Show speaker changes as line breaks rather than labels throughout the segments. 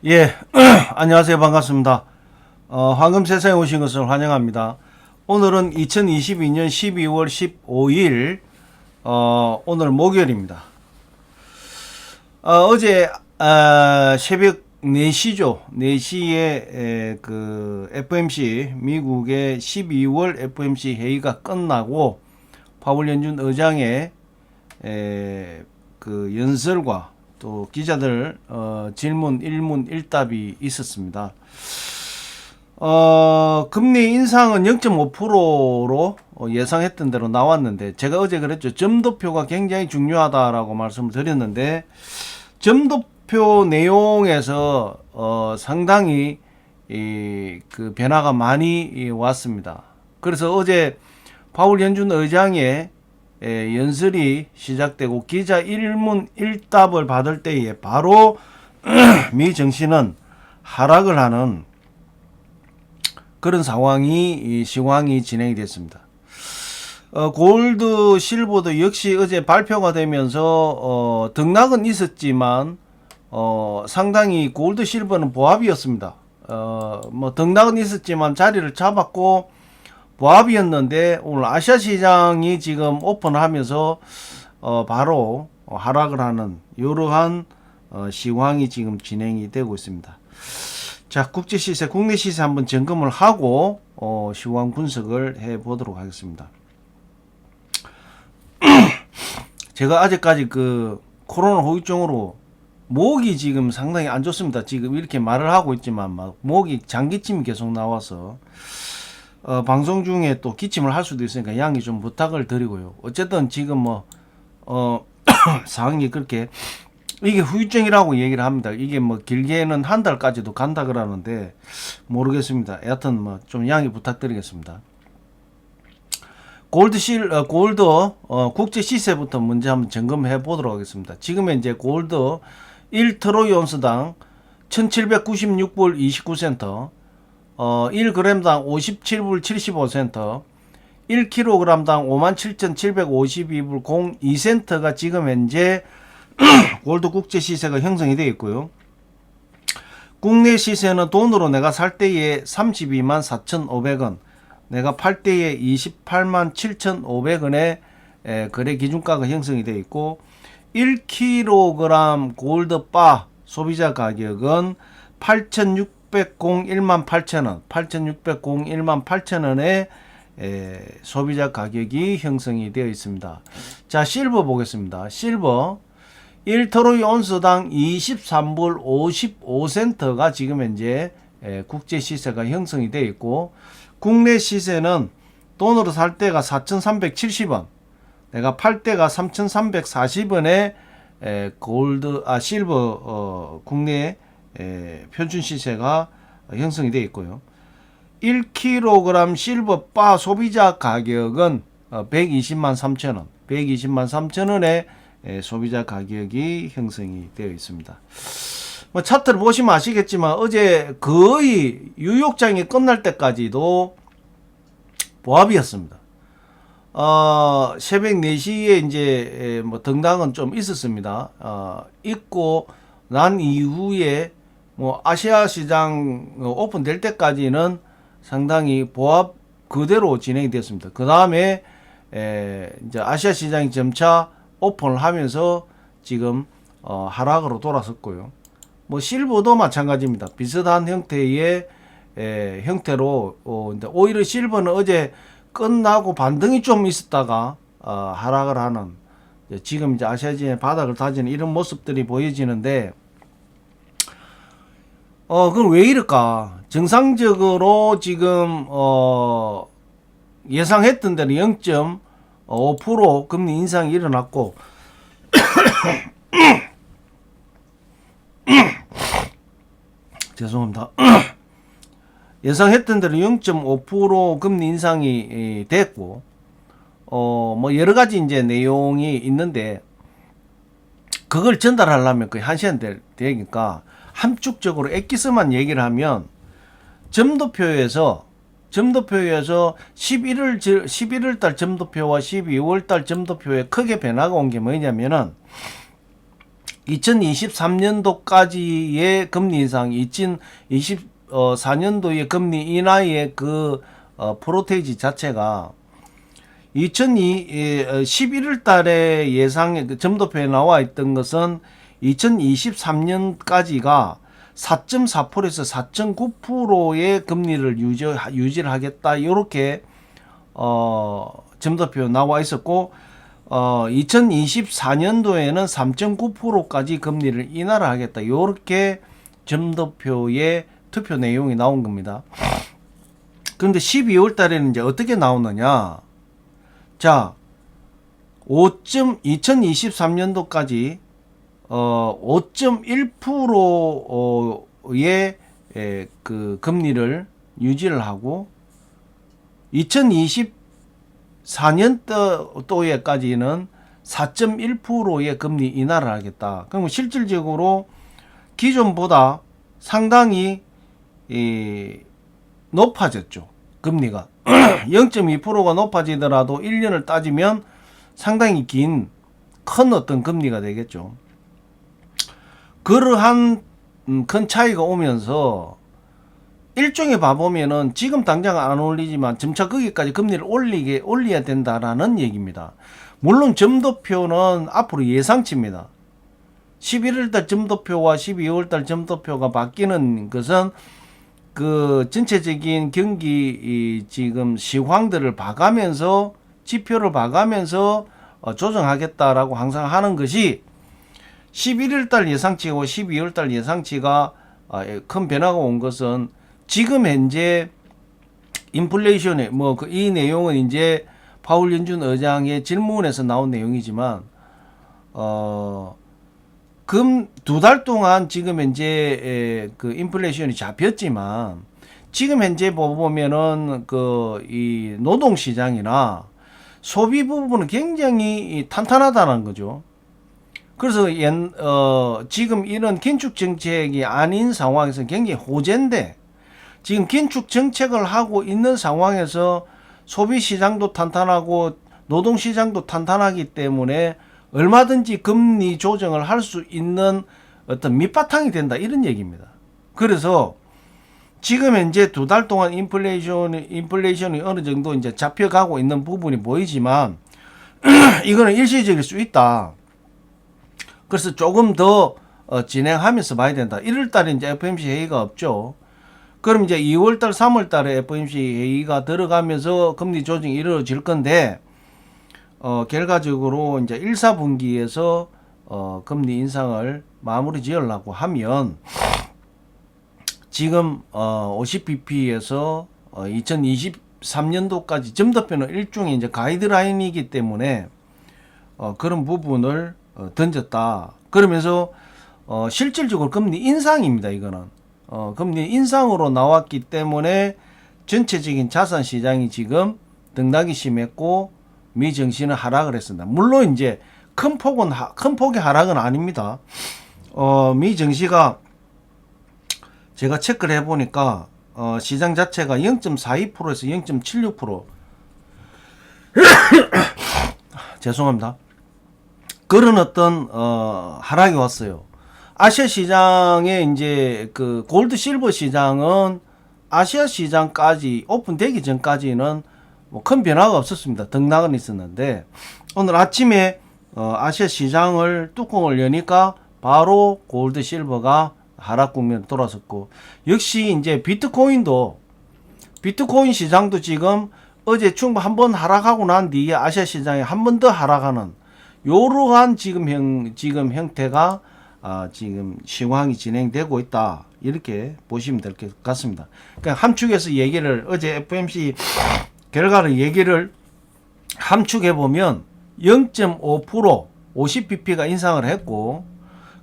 예, 안녕하세요. 반갑습니다. 황금 세상에 오신 것을 환영합니다. 오늘은 2022년 12월 15일, 오늘 목요일입니다. 어제, 새벽 4시죠. 4시에, 그, FMC, 미국의 12월 FMC 회의가 끝나고, 파월 연준 의장의, 그 연설과 또 기자들 질문 일문 일답이 있었습니다. 금리 인상은 0.5%로 예상했던 대로 나왔는데, 제가 어제 그랬죠. 점도표가 굉장히 중요하다라고 말씀을 드렸는데, 점도표 내용에서 상당히 그 변화가 많이 왔습니다. 그래서 어제 파월 연준 의장의 연설이 시작되고 기자 일문 일답을 받을 때에 바로 미 증시는 하락을 하는 그런 시황이 진행이 됐습니다. 골드, 실버도 역시 어제 발표가 되면서 등락은 있었지만 상당히 골드, 실버는 보합이었습니다. 뭐 등락은 있었지만 자리를 잡았고 보합이었는데, 오늘 아시아 시장이 지금 오픈하면서 바로 하락을 하는 이러한 시황이 지금 진행이 되고 있습니다. 자, 국제 시세, 국내 시세 한번 점검을 하고 시황 분석을 해 보도록 하겠습니다. 제가 아직까지 그 코로나 후유증으로 목이 지금 상당히 안 좋습니다. 지금 이렇게 말을 하고 있지만 막 목이 장기침이 계속 나와서 방송 중에 또 기침을 할 수도 있으니까 양해 좀 부탁을 드리고요. 어쨌든 지금 상황이 그렇게, 이게 후유증이라고 얘기를 합니다. 이게 길게는 한 달까지도 간다 그러는데 모르겠습니다. 여하튼 좀 양해 부탁드리겠습니다. 골드 국제 시세부터 먼저 한번 점검해 보도록 하겠습니다. 지금 현재 골드 1트로이 온스당 1796불 29센트, 1g당 57불 75센트, 1kg당 57,752불 02센트가 지금 현재 골드 국제 시세가 형성이 되어 있고요. 국내 시세는 돈으로 내가 살 때에 32만 4,500원, 내가 팔 때에 28만 7,500원의 거래 기준가가 형성이 되어 있고, 1kg 골드 바 소비자 가격은 8,601만 8천원, 8,601만 8천원의 소비자 가격이 형성이 되어 있습니다. 자, 실버 보겠습니다. 실버 1트로이 온스당 23불 55센트가 지금 현재 국제 시세가 형성이 되어 있고, 국내 시세는 돈으로 살 때가 4,370원, 내가 팔 때가 3,340원의 실버 국내 표준 시세가 형성이 되어 있고요. 1kg 실버 바 소비자 가격은 120만 3천원, 120만 3천원의 소비자 가격이 형성이 되어 있습니다. 차트를 보시면 아시겠지만 어제 거의 뉴욕장이 끝날 때까지도 보합이었습니다. 새벽 4시에 이제 등락은 좀 있었습니다. 있고 난 이후에 아시아 시장 오픈될 때까지는 상당히 보합 그대로 진행이 됐습니다. 그 다음에 이제 아시아 시장이 점차 오픈을 하면서 지금 하락으로 돌아섰고요. 실버도 마찬가지입니다. 비슷한 형태의 형태로 오히려 실버는 어제 끝나고 반등이 좀 있었다가 하락을 하는, 지금 이제 아시아 시장의 바닥을 다지는 이런 모습들이 보여지는데, 그럼 왜 이럴까? 정상적으로 지금 예상했던 대로 0.5% 금리 인상이 일어났고 죄송합니다. 예상했던 대로 0.5% 금리 인상이 됐고, 여러 가지 이제 내용이 있는데, 그걸 전달하려면 거의 1시간 되니까 함축적으로 엑기스만 얘기를 하면, 점도표에서 11월 달 점도표와 12월 달 점도표에 크게 변화가 온 게 뭐냐면은, 2023년도까지의 금리 인상, 2024년도의 금리 인하의 그 프로테이지 자체가 11월 달에 예상 점도표에 나와 있던 것은 2023년까지가 4.4%에서 4.9%의 금리를 유지를 하겠다. 이렇게 점도표 나와 있었고 2024년도에는 3.9%까지 금리를 인하를 하겠다. 이렇게 점도표의 투표 내용이 나온 겁니다. 그런데 12월 달에는 이제 어떻게 나오느냐? 자, 2023년도까지 5.1%의 그 금리를 유지를 하고 2024년도에까지는 4.1%의 금리 인하를 하겠다. 그럼 실질적으로 기존보다 상당히 높아졌죠. 금리가 0.2%가 높아지더라도 1년을 따지면 상당히 큰 어떤 금리가 되겠죠. 그러한 큰 차이가 오면서 일종의 봐보면은 지금 당장 안 올리지만 점차 거기까지 금리를 올려야 된다라는 얘기입니다. 물론 점도표는 앞으로 예상치입니다. 11월달 점도표와 12월달 점도표가 바뀌는 것은 그 전체적인 경기 지금 시황들을 봐가면서 지표를 봐가면서 조정하겠다라고 항상 하는 것이 11월달 예상치고 12월달 예상치가 큰 변화가 온 것은 지금 현재 인플레이션에 이 내용은 이제 파월 연준 의장의 질문에서 나온 내용이지만 두 달 동안 지금 현재 그 인플레이션이 잡혔지만 지금 현재 보면은 이 노동 시장이나 소비 부분은 굉장히 탄탄하다는 거죠. 그래서 지금 이런 긴축 정책이 아닌 상황에서 굉장히 호재인데 지금 긴축 정책을 하고 있는 상황에서 소비 시장도 탄탄하고 노동 시장도 탄탄하기 때문에 얼마든지 금리 조정을 할 수 있는 어떤 밑바탕이 된다 이런 얘기입니다. 그래서 지금 현재 두 달 동안 인플레이션이 어느 정도 이제 잡혀가고 있는 부분이 보이지만 이거는 일시적일 수 있다. 그래서 조금 더 진행하면서 봐야 된다. 1월 달에 이제 FOMC 회의가 없죠. 그럼 이제 2월 달, 3월 달에 FOMC 회의가 들어가면서 금리 조정이 이루어질 건데 결과적으로 이제 1, 4분기에서 금리 인상을 마무리 지으려고 하면 지금 50bp에서 2023년도까지 점도표는 일종의 이제 가이드라인이기 때문에 그런 부분을 던졌다. 그러면서 실질적으로 금리 인상입니다. 이거는 금리 인상으로 나왔기 때문에 전체적인 자산 시장이 지금 등락이 심했고 미증시는 하락을 했습니다. 물론 이제 큰 폭의 하락은 아닙니다. 미증시가 제가 체크를 해보니까 시장 자체가 0.42%에서 0.76% 죄송합니다. 그런 어떤 하락이 왔어요. 아시아 시장에 이제 그 골드 실버 시장은 아시아 시장까지 오픈되기 전까지는 뭐 큰 변화가 없었습니다. 등락은 있었는데 오늘 아침에 아시아 시장을 뚜껑을 여니까 바로 골드 실버가 하락 국면으로 돌아섰고 역시 이제 비트코인 시장도 지금 어제 충분 한번 하락하고 난 뒤에 아시아 시장에 한 번 더 하락하는 요러한 지금 형태가 지금 시황이 진행되고 있다. 이렇게 보시면 될 것 같습니다. 그러니까 함축해서 얘기를 어제 FOMC 결과를 얘기를 함축해 보면 0.5% 50bp가 인상을 했고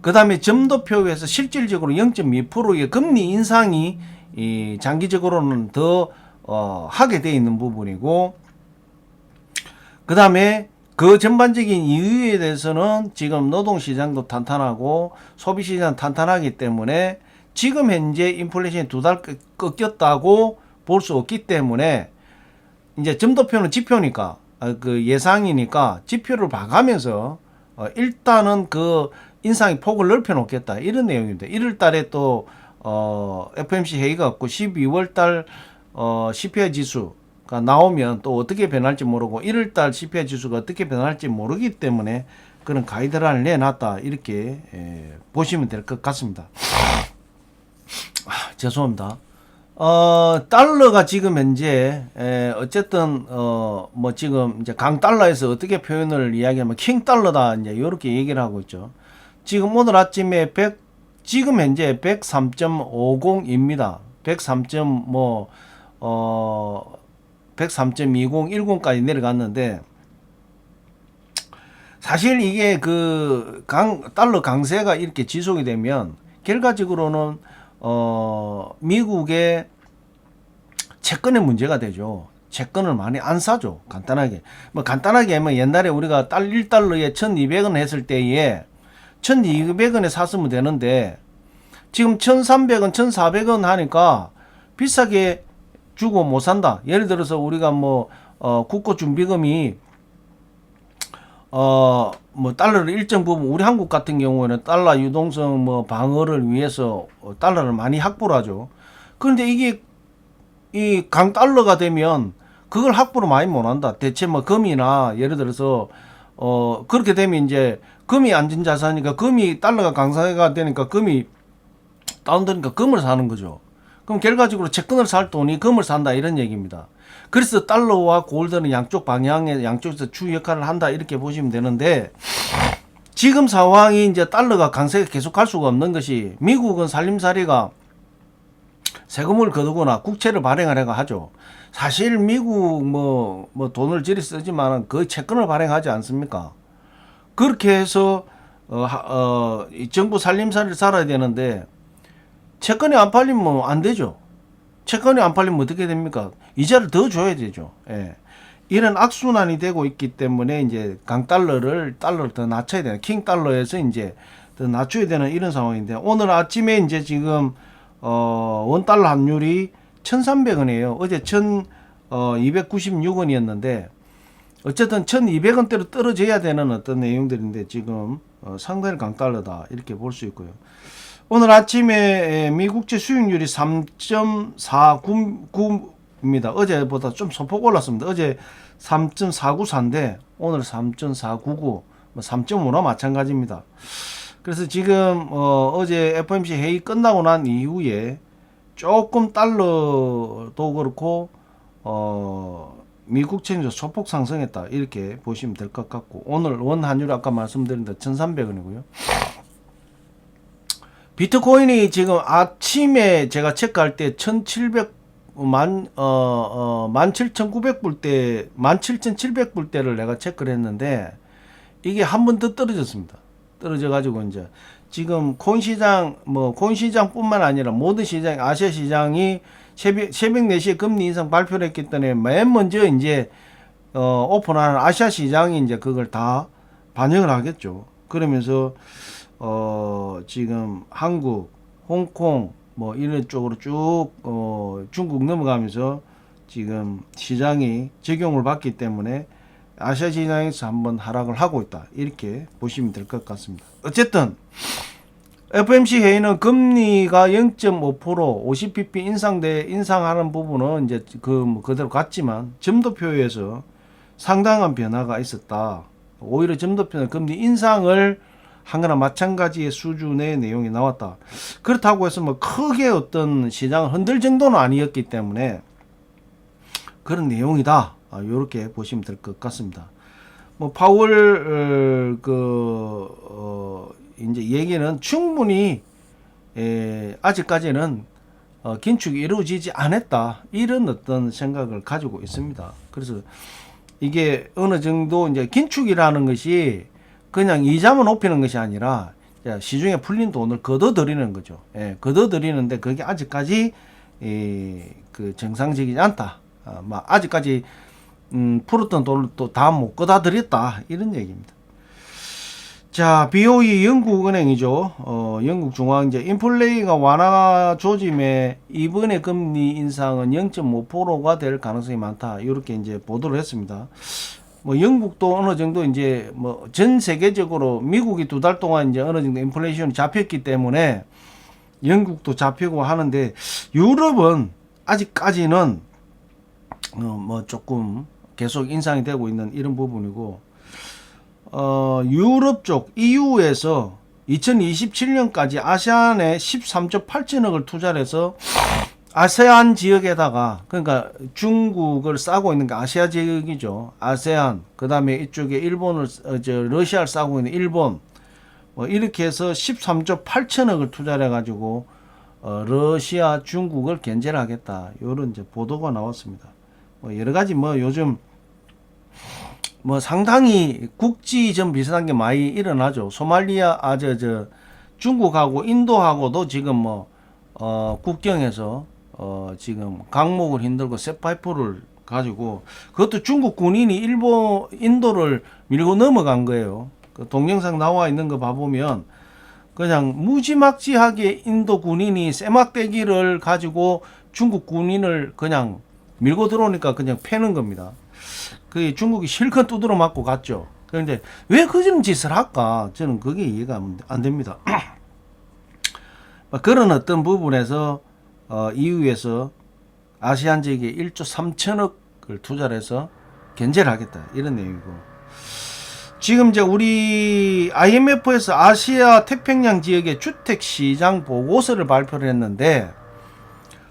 그 다음에 점도표에서 실질적으로 0.2%의 금리 인상이 장기적으로는 더 하게 돼 있는 부분이고 그 다음에 그 전반적인 이유에 대해서는 지금 노동시장도 탄탄하고 소비시장 탄탄하기 때문에 지금 현재 인플레이션이 두 달 꺾였다고 볼 수 없기 때문에 이제 점도표는 지표니까 그 예상이니까 지표를 봐가면서 일단은 그 인상의 폭을 넓혀 놓겠다 이런 내용입니다. 1월 달에 또 FOMC 회의가 없고 12월 달 CPI 지수가 나오면 또 어떻게 변할지 모르고 1월 달 CPI 지수가 어떻게 변할지 모르기 때문에 그런 가이드라인을 내놨다 이렇게 보시면 될 것 같습니다. 죄송합니다. 달러가 지금 현재 어쨌든 뭐 지금 이제 강달러에서 어떻게 표현을 이야기하면 킹달러다 이제 이렇게 얘기를 하고 있죠. 지금 오늘 아침에 지금 현재 103.50입니다. 103.20, 10까지 내려갔는데 사실 이게 그 달러 강세가 이렇게 지속이 되면 결과적으로는 미국의 채권의 문제가 되죠. 채권을 많이 안 사죠. 간단하게. 뭐 간단하게 하면 옛날에 우리가 1달러에 1200원 했을 때에 1200원에 샀으면 되는데 지금 1300원, 1400원 하니까 비싸게 주고 못 산다. 예를 들어서 우리가 뭐 국고준비금이 뭐 달러를 일정 부분 우리 한국 같은 경우에는 달러 유동성 뭐 방어를 위해서 달러를 많이 확보를 하죠. 그런데 이게 이 강달러가 되면 그걸 확보를 많이 못 한다. 대체 뭐 금이나 예를 들어서 그렇게 되면 이제 금이 안전자산이니까 금이 달러가 강세가 되니까 금이 다운되니까 금을 사는 거죠. 그럼 결과적으로 채권을 살 돈이 금을 산다 이런 얘기입니다. 그래서 달러와 골드는 양쪽 방향에 양쪽에서 주 역할을 한다 이렇게 보시면 되는데 지금 상황이 이제 달러가 강세가 계속할 수가 없는 것이 미국은 살림살이가 세금을 거두거나 국채를 발행을 해가 하죠. 사실 미국 뭐 돈을 저리 쓰지만 거의 채권을 발행하지 않습니까? 그렇게 해서 정부 살림살이를 살아야 되는데 채권이 안 팔리면 안 되죠. 채권이 안 팔리면 어떻게 됩니까? 이자를 더 줘야 되죠. 예. 이런 악순환이 되고 있기 때문에 이제 달러를 더 낮춰야 되는 킹달러에서 이제 더 낮춰야 되는 이런 상황인데 오늘 아침에 이제 지금 원달러 환율이 1,300원이에요. 어제 1,296원이었는데 어쨌든 1,200원대로 떨어져야 되는 어떤 내용들인데 지금 상당히 강달러다 이렇게 볼 수 있고요. 오늘 아침에 미국채 수익률이 3.49입니다. 어제보다 좀 소폭 올랐습니다. 어제 3.494인데 오늘 3.499, 3.5나 마찬가지입니다. 그래서 지금 어제 FOMC 회의 끝나고 난 이후에 조금 달러도 그렇고 미국채도 소폭 상승했다 이렇게 보시면 될 것 같고 오늘 원 환율 아까 말씀드린 데 1,300원이고요. 비트코인이 지금 아침에 제가 체크할 때 17,900불대 17,700불대를 내가 체크를 했는데 이게 한 번 더 떨어졌습니다. 떨어져 가지고 이제 지금 코인 시장뿐만 아니라 모든 시장 아시아 시장이 새벽 4시에 금리 인상 발표를 했기 때문에 맨 먼저 이제 오픈하는 아시아 시장이 이제 그걸 다 반영을 하겠죠. 그러면서 지금 한국, 홍콩 뭐 이런 쪽으로 쭉 중국 넘어가면서 지금 시장이 적용을 받기 때문에 아시아 시장에서 한번 하락을 하고 있다 이렇게 보시면 될 것 같습니다. 어쨌든 FOMC 회의는 금리가 0.5% 50bp 인상하는 부분은 이제 그대로 갔지만 점도표에서 상당한 변화가 있었다. 오히려 점도표는 금리 인상을 한 거나 마찬가지의 수준의 내용이 나왔다. 그렇다고 해서 뭐 크게 어떤 시장을 흔들 정도는 아니었기 때문에 그런 내용이다. 이렇게 보시면 될 것 같습니다. 뭐 파월 이제 얘기는 충분히 아직까지는 긴축이 이루어지지 않았다. 이런 어떤 생각을 가지고 있습니다. 그래서 이게 어느 정도 이제 긴축이라는 것이 그냥 이자만 높이는 것이 아니라 시중에 풀린 돈을 걷어들이는 거죠. 걷어들이는데 그게 아직까지 그 정상적이지 않다. 아직까지 풀었던 돈을 또 다 못 걷어들였다 이런 얘기입니다. 자, BOE 영국은행이죠. 영국 중앙제 인플레이가 완화 조짐에 이번에 금리 인상은 0.5%가 될 가능성이 많다. 이렇게 이제 보도를 했습니다. 뭐 영국도 어느 정도 이제 뭐 전 세계적으로 미국이 2달 동안 이제 어느 정도 인플레이션이 잡혔기 때문에 영국도 잡히고 하는데 유럽은 아직까지는 뭐 조금 계속 인상이 되고 있는 이런 부분이고 유럽 쪽 EU에서 2027년까지 아세안에 13조 8천억을 투자를 해서 아세안 지역에다가 그러니까 중국을 싸고 있는 게 아시아 지역이죠. 아세안 그다음에 이쪽에 일본을 러시아를 싸고 있는 일본 뭐 이렇게 해서 13조 8천억을 투자를 해가지고 러시아 중국을 견제를 하겠다 이런 이제 보도가 나왔습니다. 뭐 여러 가지 뭐 요즘 뭐 상당히 국지전 비슷한 게 많이 일어나죠. 소말리아 중국하고 인도하고도 지금 뭐 국경에서 지금 강목을 흔들고 쇠파이프를 가지고 그것도 중국 군인이 인도를 밀고 넘어간 거예요. 그 동영상 나와 있는 거 봐보면 그냥 무지막지하게 인도 군인이 쇠막대기를 가지고 중국 군인을 그냥 밀고 들어오니까 그냥 패는 겁니다. 그 중국이 실컷 두드러 맞고 갔죠. 그런데 왜 그런 짓을 할까? 저는 그게 이해가 안 됩니다. 그런 어떤 부분에서 EU에서 아시안 지역에 1조 3천억을 투자를 해서 견제를 하겠다 이런 내용이고 지금 이제 우리 IMF에서 아시아 태평양 지역의 주택 시장 보고서를 발표를 했는데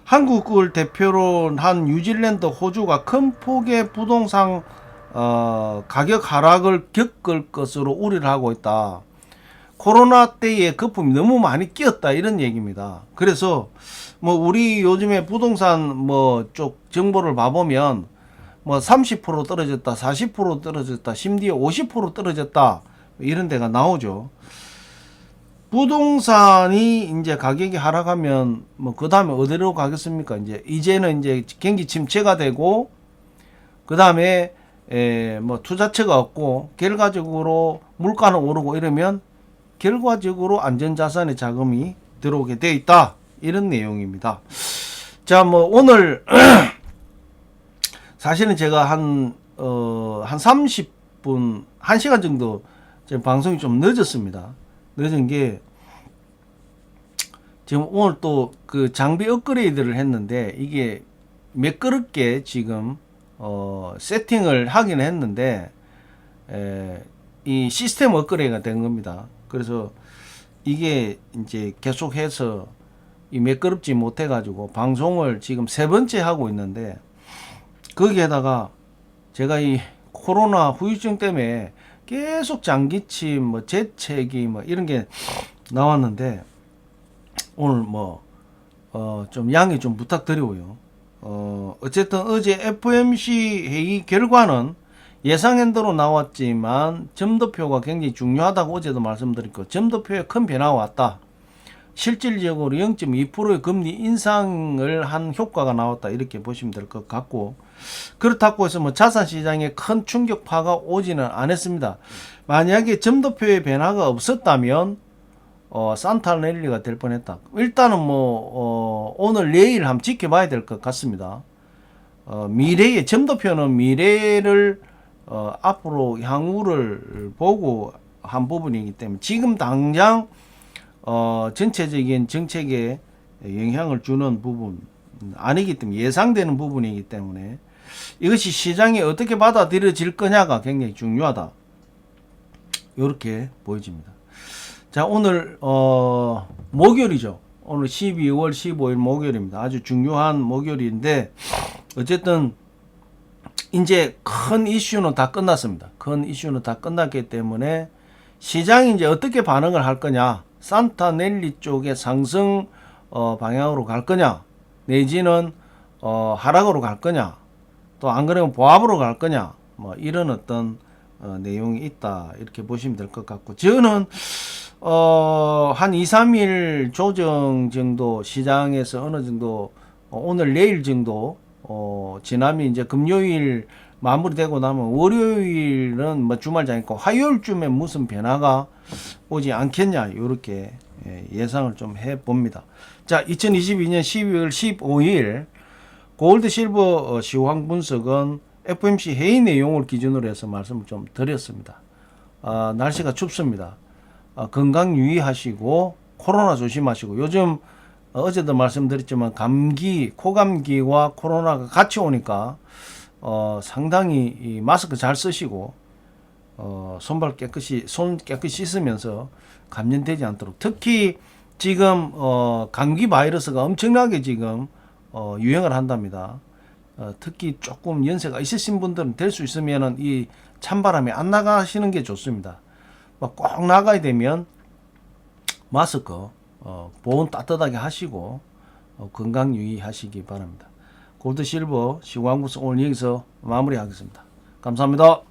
한국을 대표로 한 뉴질랜드, 호주가 큰 폭의 부동산 가격 하락을 겪을 것으로 우려를 하고 있다. 코로나 때에 거품이 너무 많이 끼었다 이런 얘기입니다. 그래서 뭐 우리 요즘에 부동산 뭐 쪽 정보를 봐보면 뭐 30% 떨어졌다, 40% 떨어졌다, 심지어 50% 떨어졌다 이런 데가 나오죠. 부동산이 이제 가격이 하락하면 뭐 그 다음에 어디로 가겠습니까? 이제는 이제 경기 침체가 되고 그 다음에 뭐 투자처가 없고 결과적으로 물가는 오르고 이러면 결과적으로 안전자산의 자금이 들어오게 돼 있다 이런 내용입니다. 자, 뭐 오늘 사실은 제가 한 30분 1시간 정도 지금 방송이 좀 늦었습니다. 늦은 게 지금 오늘 또 그 장비 업그레이드를 했는데 이게 매끄럽게 지금 세팅을 하긴 했는데 이 시스템 업그레이드가 된 겁니다. 그래서 이게 이제 계속해서 이 매끄럽지 못해 가지고 방송을 지금 3번째 하고 있는데 거기에다가 제가 이 코로나 후유증 때문에 계속 장기침, 뭐 재채기, 뭐 이런 게 나왔는데 오늘 뭐 좀 양해 좀 부탁드리고요. 어쨌든 어제 FOMC 회의 결과는 예상한 대로 나왔지만 점도표가 굉장히 중요하다고 어제도 말씀드렸고 점도표에 큰 변화가 왔다. 실질적으로 0.2%의 금리 인상을 한 효과가 나왔다 이렇게 보시면 될 것 같고 그렇다고 해서 뭐 자산시장에 큰 충격파가 오지는 않았습니다. 만약에 점도표의 변화가 없었다면 산타랠리가 될 뻔했다. 일단은 뭐 오늘 내일 한번 지켜봐야 될 것 같습니다. 미래의 점도표는 미래를 앞으로 향후를 보고 한 부분이기 때문에 지금 당장 전체적인 정책에 영향을 주는 부분 아니기 때문에 예상되는 부분이기 때문에 이것이 시장에 어떻게 받아들여질 거냐가 굉장히 중요하다. 이렇게 보여집니다. 자, 오늘 목요일이죠. 오늘 12월 15일 목요일입니다. 아주 중요한 목요일인데 어쨌든 이제 큰 이슈는 다 끝났습니다. 큰 이슈는 다 끝났기 때문에 시장이 이제 어떻게 반응을 할 거냐, 산타랠리 쪽의 상승 방향으로 갈 거냐, 내지는 하락으로 갈 거냐, 또 안 그러면 보합으로 갈 거냐, 뭐 이런 어떤 내용이 있다 이렇게 보시면 될 것 같고 저는 한 2, 3일 조정 정도 시장에서 어느 정도 오늘 내일 정도 지나면 이제 금요일 마무리되고 나면 월요일은 뭐 주말장이고 화요일쯤에 무슨 변화가 오지 않겠냐 이렇게 예상을 좀 해봅니다. 자, 2022년 12월 15일 골드 실버 시황 분석은 FOMC 회의 내용을 기준으로 해서 말씀을 좀 드렸습니다. 날씨가 춥습니다. 건강 유의하시고 코로나 조심하시고 요즘 어제도 말씀드렸지만 감기, 코감기와 코로나가 같이 오니까 상당히 이 마스크 잘 쓰시고 손 깨끗이 씻으면서 감염되지 않도록 특히 지금 감기 바이러스가 엄청나게 지금 유행을 한답니다. 특히 조금 연세가 있으신 분들은 될 수 있으면은 이 찬바람에 안 나가시는 게 좋습니다. 꼭 나가야 되면 마스크 보온 따뜻하게 하시고 건강 유의하시기 바랍니다. 골드 실버 시황구스 오늘 여기서 마무리하겠습니다. 감사합니다.